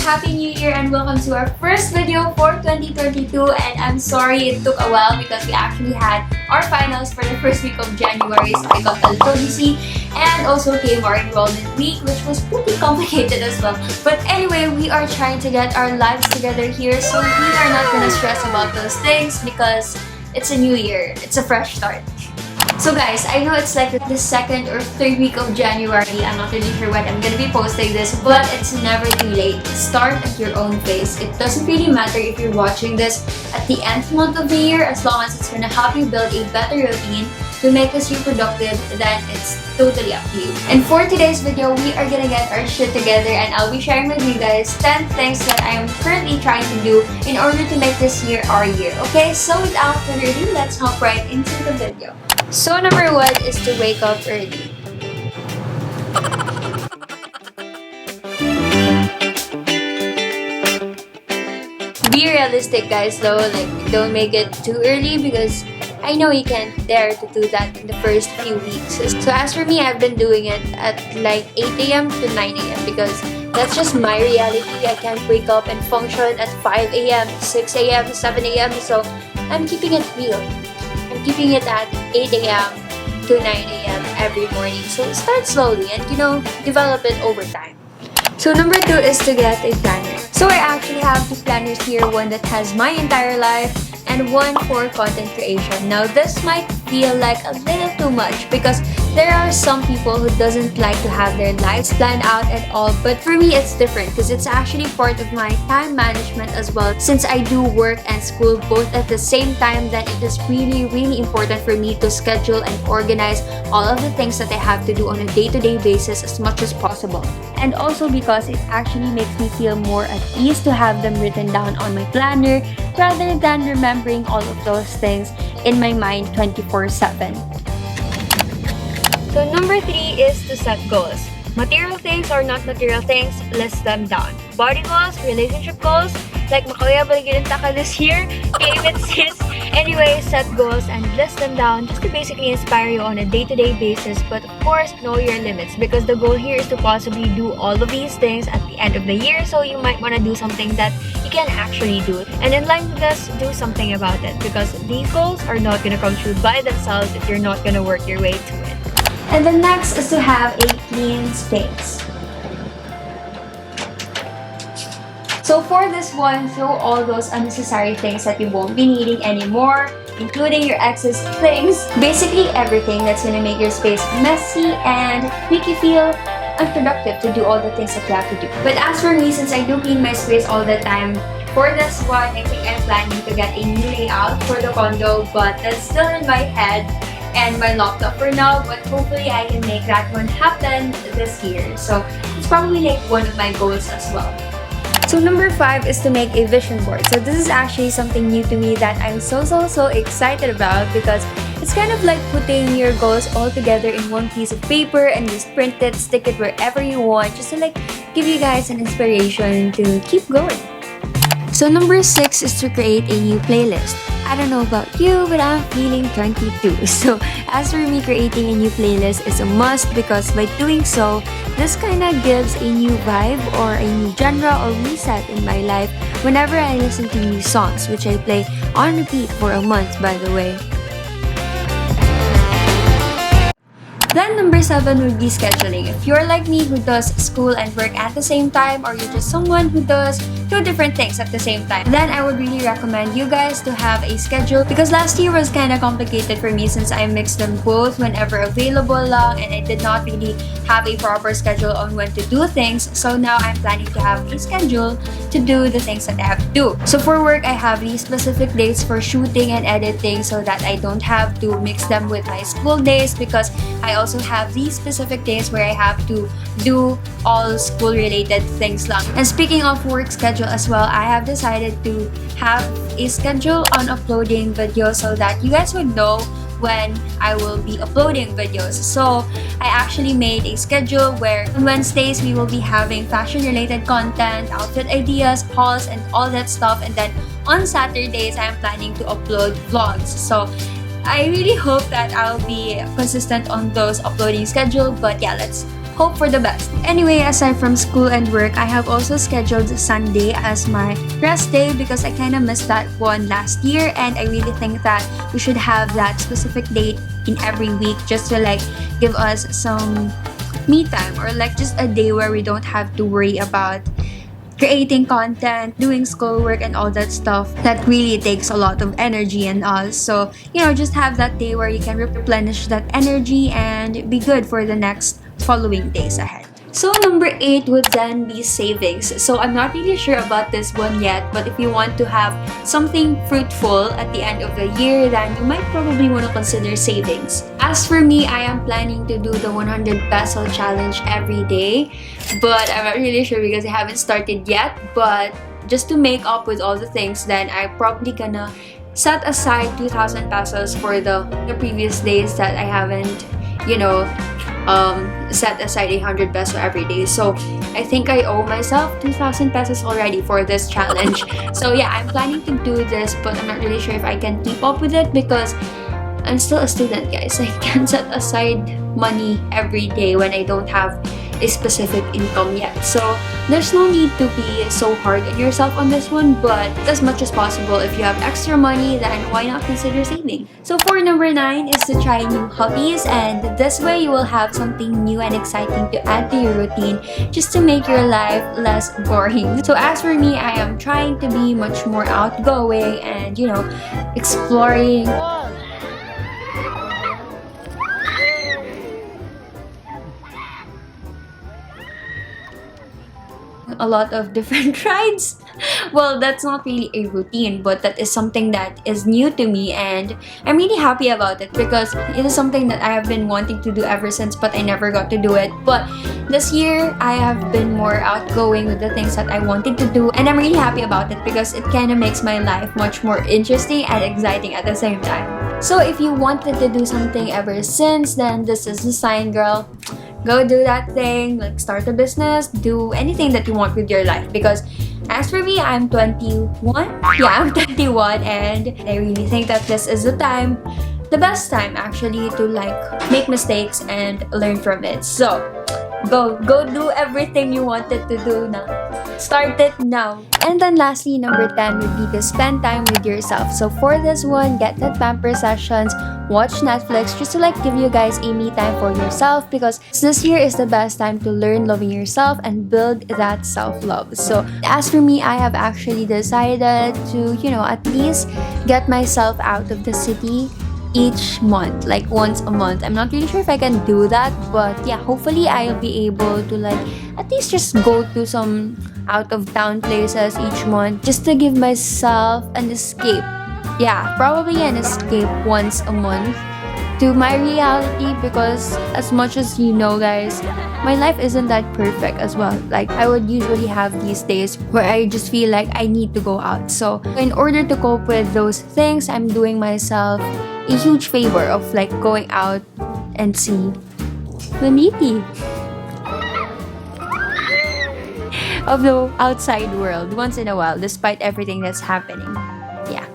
Happy New Year and welcome to our first video for 2022. And I'm sorry it took a while because we actually had our finals for the first week of January, so I got a little busy. And also came our enrollment week, which was pretty complicated as well. But anyway, we are trying to get our lives together here, so we are not gonna stress about those things because it's a new year, it's a fresh start. So guys, I know it's like the second or third week of January. I'm not really sure when I'm gonna be posting this, but it's never too late. Start at your own pace. It doesn't really matter if you're watching this at the nth month of the year, as long as it's gonna help you build a better routine to make this year productive, then it's totally up to you. And for today's video, we are gonna get our shit together and I'll be sharing with you guys 10 things that I am currently trying to do in order to make this year our year. Okay, so without further ado, let's hop right into the video. So number 1 is to wake up early. Be realistic guys though, like don't make it too early because I know you can't dare to do that in the first few weeks. So as for me, I've been doing it at like 8 a.m. to 9 a.m. because that's just my reality. I can't wake up and function at 5 a.m., 6 a.m., 7 a.m. So I'm keeping it real. I'm keeping it at 8 a.m. to 9 a.m. every morning. So start slowly and develop it over time. So number 2 is to get a planner. So I actually have 2 planners here, one that has my entire life and one for content creation. Now this might feel like a little too much because there are some people who doesn't like to have their lives planned out at all, but for me it's different because it's actually part of my time management as well. Since I do work and school both at the same time, then it is really important for me to schedule and organize all of the things that I have to do on a day-to-day basis as much as possible. And also because it actually makes me feel more at ease to have them written down on my planner rather than remembering all of those things in my mind 24/7. So number 3 is to set goals. Material things or not material things, list them down. Body goals, relationship goals, like makuya baligidinta ka this year, game it sis. Anyway, set goals and list them down just to basically inspire you on a day-to-day basis. But of course, know your limits because the goal here is to possibly do all of these things at the end of the year. So you might want to do something that you can actually do. And in line with this, do something about it because these goals are not going to come true by themselves if you're not going to work your way to it. And the next is to have a clean space. So for this one, throw all those unnecessary things that you won't be needing anymore, including your excess things. Basically everything that's gonna make your space messy and make you feel unproductive to do all the things that you have to do. But as for me, since I do clean my space all the time, for this one, I think I'm planning to get a new layout for the condo, but that's still in my head and my laptop for now, but hopefully I can make that one happen this year. So it's probably like one of my goals as well. So number 5 is to make a vision board. So this is actually something new to me that I'm so excited about because it's kind of like putting your goals all together in one piece of paper and just print it, stick it wherever you want, just to like give you guys an inspiration to keep going. So number 6 is to create a new playlist. I don't know about you, but I'm feeling 22. So as for me, creating a new playlist is a must because by doing so, this kind of gives a new vibe or a new genre or reset in my life whenever I listen to new songs, which I play on repeat for a month, by the way. Then number 7 would be scheduling. If you're like me who does school and work at the same time, or you're just someone who does 2 different things at the same time, then I would really recommend you guys to have a schedule because last year was kind of complicated for me since I mixed them both whenever available lang and I did not really have a proper schedule on when to do things. So now I'm planning to have a schedule to do the things that I have to do. So for work, I have these specific dates for shooting and editing so that I don't have to mix them with my school days because I also have these specific days where I have to do all school related things lang. And speaking of work schedule as well, I have decided to have a schedule on uploading videos so that you guys would know when I will be uploading videos. So I actually made a schedule where on Wednesdays we will be having fashion related content, outfit ideas, hauls and all that stuff, and then on Saturdays I'm planning to upload vlogs. So I really hope that I'll be consistent on those uploading schedule, but yeah, let's hope for the best. Anyway, aside from school and work, I have also scheduled Sunday as my rest day because I kind of missed that one last year, and I really think that we should have that specific date in every week just to like give us some me time, or like just a day where we don't have to worry about creating content, doing schoolwork, and all that stuff that really takes a lot of energy and all. So, just have that day where you can replenish that energy and be good for the next following days ahead. So number 8 would then be savings. So I'm not really sure about this one yet, but if you want to have something fruitful at the end of the year, then you might probably want to consider savings. As for me, I am planning to do the 100 peso challenge every day, but I'm not really sure because I haven't started yet. But just to make up with all the things, then I'm probably gonna set aside 2,000 pesos for the previous days that I haven't, set aside 100 peso every day. So I think I owe myself 2,000 pesos already for this challenge. So yeah, I'm planning to do this, but I'm not really sure if I can keep up with it because I'm still a student, guys. I can't set aside money every day when I don't have a specific income yet. So there's no need to be so hard on yourself on this one, but as much as possible, if you have extra money, then why not consider saving? So for number 9 is to try new hobbies, and this way you will have something new and exciting to add to your routine just to make your life less boring. So as for me, I am trying to be much more outgoing and, exploring a lot of different rides. Well, that's not really a routine, but that is something that is new to me, and I'm really happy about it because it is something that I have been wanting to do ever since, but I never got to do it. But this year, I have been more outgoing with the things that I wanted to do, and I'm really happy about it because it kind of makes my life much more interesting and exciting at the same time. So if you wanted to do something ever since, then this is the sign, girl. Go do that thing, like start a business, do anything that you want with your life. Because as for me, I'm 21. Yeah, I'm 21, and I really think that this is the best time actually to like make mistakes and learn from it. So go do everything you wanted to do now. Start it now. And then lastly, number 10 would be to spend time with yourself. So for this one, get that pamper sessions, watch Netflix just to like give you guys a me time for yourself, because this year is the best time to learn loving yourself and build that self-love. So as for me, I have actually decided to, at least get myself out of the city each month, like once a month. I'm not really sure if I can do that, but yeah, hopefully I'll be able to like at least just go to some out of town places each month just to give myself an escape. Yeah, probably an escape once a month to my reality, because as much as guys, my life isn't that perfect as well. Like I would usually have these days where I just feel like I need to go out. So in order to cope with those things, I'm doing myself a huge favor of like going out and see the nitty of the outside world once in a while, despite everything that's happening. Yeah.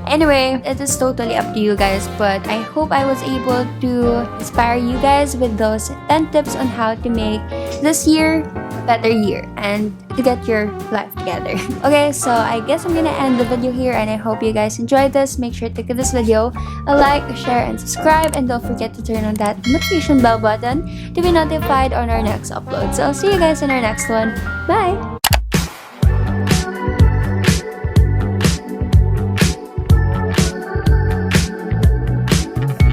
Anyway, it is totally up to you guys, but I hope I was able to inspire you guys with those 10 tips on how to make this year a better year and to get your life together. Okay, so I guess I'm gonna end the video here, and I hope you guys enjoyed this. Make sure to give this video a like, a share, and subscribe, and don't forget to turn on that notification bell button to be notified on our next upload. So I'll see you guys in our next one. Bye!